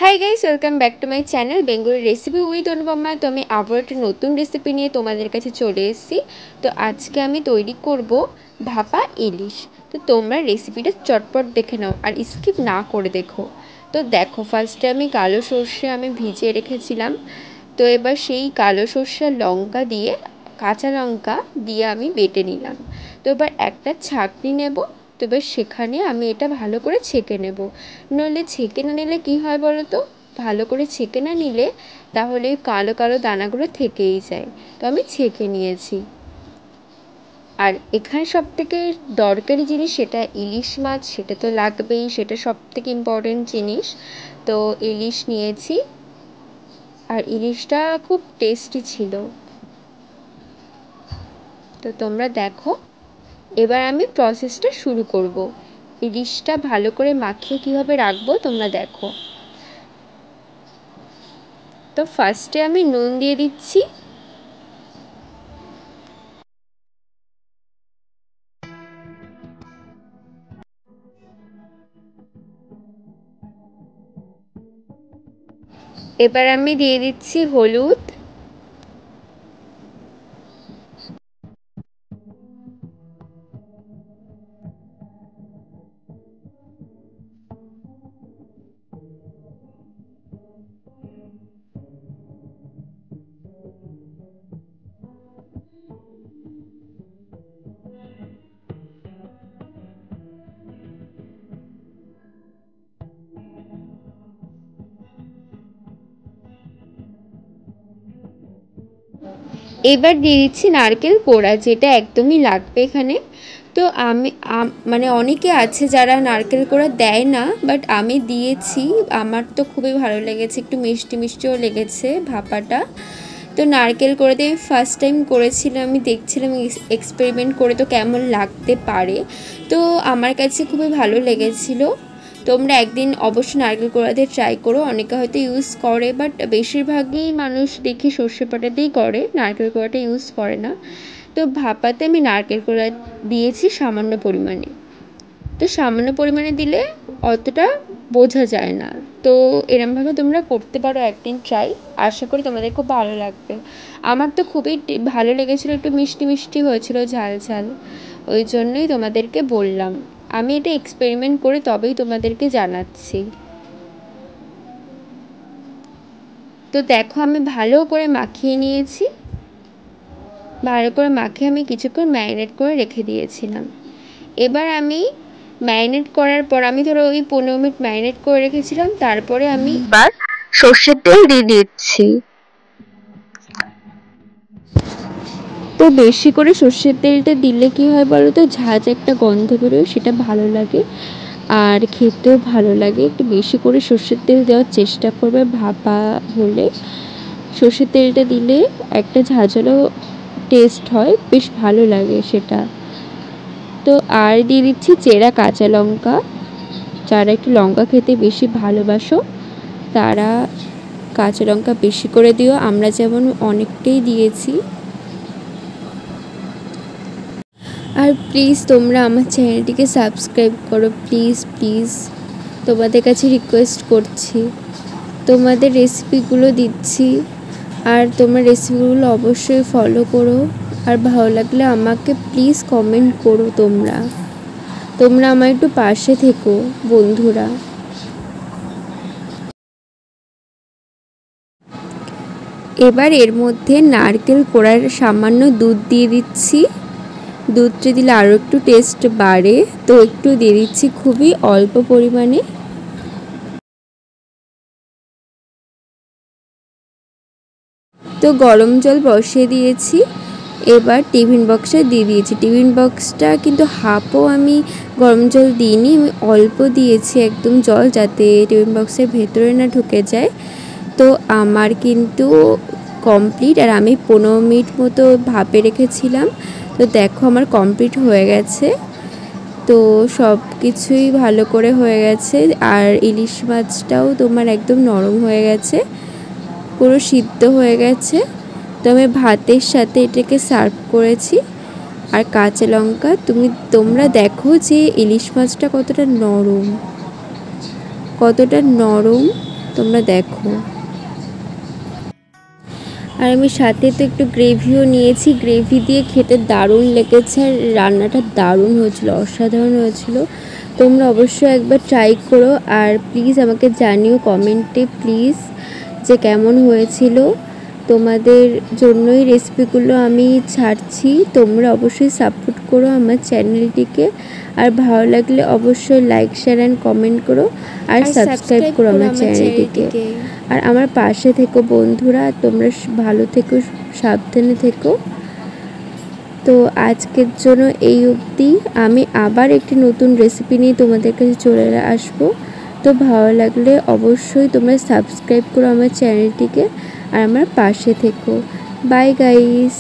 Hi guys, welcome back to my channel Bengali recipe with Anupama. তো আমি আবার একটা নতুন রেসিপি নিয়ে তোমাদের কাছে চলে এসেছি। তো আজকে আমি তৈরি করব ভাপা ইলিশ। তো তোমরা রেসিপিটা চটপট দেখে নাও আর স্কিপ না করে দেখো। তো দেখো, ফার্স্টে আমি কালো সর্ষে ভিজিয়ে রেখেছিলাম। তো এবার সেই কালো সর্ষে লঙ্কা দিয়ে, কাঁচা লঙ্কা দিয়ে আমি বেটে নিলাম। তো এবার একটা ছাঁকনি নেব। তো এবার সেখানে আমি এটা ভালো করে ছেঁকে নেব। নইলে ছেঁকে না নিলে কী হয় বলো তো, ভালো করে ছেঁকে না নিলে তাহলে কালো কালো দানাগুলো থেকেই যায়। তো আমি ছেঁকে নিয়েছি। আর এখানে সবথেকে দরকারি জিনিস সেটা ইলিশ মাছ, সেটা তো লাগবেই, সেটা সবথেকে ইম্পর্টেন্ট জিনিস। তো ইলিশ নিয়েছি, আর ইলিশটা খুব টেস্টি ছিল। তো তোমরা দেখো, এবার আমি প্রসেসটা শুরু করব। ইলিশটা ভালো করে মাখিয়ে কীভাবে রাখবো তোমরা দেখো। তো ফার্স্টে আমি নুন দিয়ে দিচ্ছি। এবার আমি দিয়ে দিচ্ছি হলুদ। এবার দিয়ে দিচ্ছি নারকেল কোড়া, যেটা একদমই লাগবে এখানে। তো আমি মানে অনেকে আছে যারা নারকেল কোড়া দেয় না, বাট আমি দিয়েছি। আমার তো খুবই ভালো লেগেছে, একটু মিষ্টি মিষ্টিও লেগেছে ভাপাটা। তো নারকেল কোড়া দিয়ে আমি ফার্স্ট টাইম করেছিলাম, আমি দেখছিলাম এক্সপেরিমেন্ট করে তো কেমন লাগতে পারে। তো আমার কাছে খুবই ভালো লেগেছিলো। তোমরা একদিন অবশ্যই নারকেল কোড়া দিয়ে ট্রাই করো। অনেকে হয়তো ইউজ করে, বাট বেশিরভাগই মানুষ দেখি সর্ষে বাটা দিয়েই করে, নারকেল কোড়াটা ইউজ করে না। তো ভাপাতে আমি নারকেল কোড়া দিয়েছি সামান্য পরিমাণে। তো সামান্য পরিমাণে দিলে অতটা বোঝা যায় না। তো এরমভাবে তোমরা করতে পারো একদিন ট্রাই। আশা করি তোমাদের খুব ভালো লাগবে। আমার তো খুবই ভালো লেগেছিলো, একটু মিষ্টি মিষ্টি হয়েছিল, ঝাল ঝাল। ওই জন্যই তোমাদেরকে বললাম। আমি এটা এক্সপেরিমেন্ট করে তবেই তোমাদেরকে জানাচ্ছি। তো দেখো, আমি ভালো করে মাখিয়ে নিয়েছি। ভালো করে মাখিয়ে আমি কিছুক্ষণ ম্যারিনেট করে রেখে দিয়েছিলাম। এবার আমি ম্যারিনেট করার পর, আমি ধরো ওই 15 মিনিট ম্যারিনেট করে রেখেছিলাম, তারপরে আমি এবার সর্ষের তেল দিয়ে দিচ্ছি। তো বেশি করে সর্ষের তেলটা দিলে কি হয় বলো তো, ঝাঁঝ একটা গন্ধ বেরোয়, সেটা ভালো লাগে আর খেতেও ভালো লাগে। একটু বেশি করে সর্ষের তেল দেওয়ার চেষ্টা করবে ভাপা হলে। সর্ষের তেলটা দিলে একটা ঝাঁঝালো টেস্ট হয়, বেশ ভালো লাগে সেটা। তো আর দিয়ে দিচ্ছি চেরা কাঁচা লঙ্কা। যারা একটু লঙ্কা খেতে বেশি ভালোবাসো তারা কাঁচা লঙ্কা বেশি করে দিও, আমরা যেমন অনেকটাই দিয়েছি। আর প্লিজ তোমরা আমার চ্যানেলটিকে সাবস্ক্রাইব করো, প্লিজ প্লিজ, তোমাদের কাছে রিকোয়েস্ট করছি। তোমাদের রেসিপিগুলো দিচ্ছি, আর তোমার রেসিপিগুলো অবশ্যই ফলো করো। আর ভালো লাগলে আমাকে প্লিজ কমেন্ট করো। তোমরা আমার একটু পাশে থেকো বন্ধুরা। এবার এর মধ্যে নারকেল কোড়ার সামান্য দুধ দিয়ে দিচ্ছি। দুধটা দিলে আরও একটু টেস্ট বাড়ে, তো একটু দিয়ে দিচ্ছি, খুবই অল্প পরিমাণে। তো গরম জল বসিয়ে দিয়েছি। এবার টিফিন বক্সটা দিয়ে দিয়েছি। টিফিন বক্সটা কিন্তু হাফও আমি গরম জল দিইনি, আমি অল্প দিয়েছি একদম জল, যাতে টিফিন বক্সের ভেতরে না ঢুকে যায়। তো আমার কিন্তু কমপ্লিট, আর আমি 15 মিনিট মতো ভাপে রেখেছিলাম। তো দেখো আমার কমপ্লিট হয়ে গেছে। তো সব কিছুই ভালো করে হয়ে গেছে, আর ইলিশ মাছটাও তোমার একদম নরম হয়ে গেছে, পুরো সিদ্ধ হয়ে গেছে। তো আমি ভাতের সাথে এটাকে সার্ভ করেছি। আর কাঁচা লঙ্কা, তোমরা দেখো যে ইলিশ মাছটা কতটা নরম, কতটা নরম। তোমরা দেখো। আর আমি সাথে তো একটু গ্রেভিও নিয়েছি, গ্রেভি দিয়ে খেতে দারুণ লেগেছে আর রান্নাটা দারুণ হয়েছিল, অসাধারণ হয়েছিল। তোমরা অবশ্যই একবার ট্রাই করো আর প্লিজ আমাকে জানিও কমেন্টে প্লিজ যে কেমন হয়েছিল। তোমাদের জন্যই রেসিপিগুলো আমি ছাড়ছি, তোমরা অবশ্যই সাপোর্ট করো আমার চ্যানেলটিকে। আর ভালো লাগলে অবশ্যই লাইক শেয়ার অ্যান্ড কমেন্ট করো আর সাবস্ক্রাইব করো আমার চ্যানেলটিকে। আর আমার পাশে থেকো বন্ধুরা, তোমরা ভালো থেকো, সাবধানে থেকো। তো আজকের জন্য এই অবধি, আমি আবার একটি নতুন রেসিপি নিয়ে তোমাদের কাছে চলে আসবো। তো ভালো লাগলে অবশ্যই তোমরা সাবস্ক্রাইব করো আমার চ্যানেলটিকে আর আমার পাশে থেকো। Bye guys.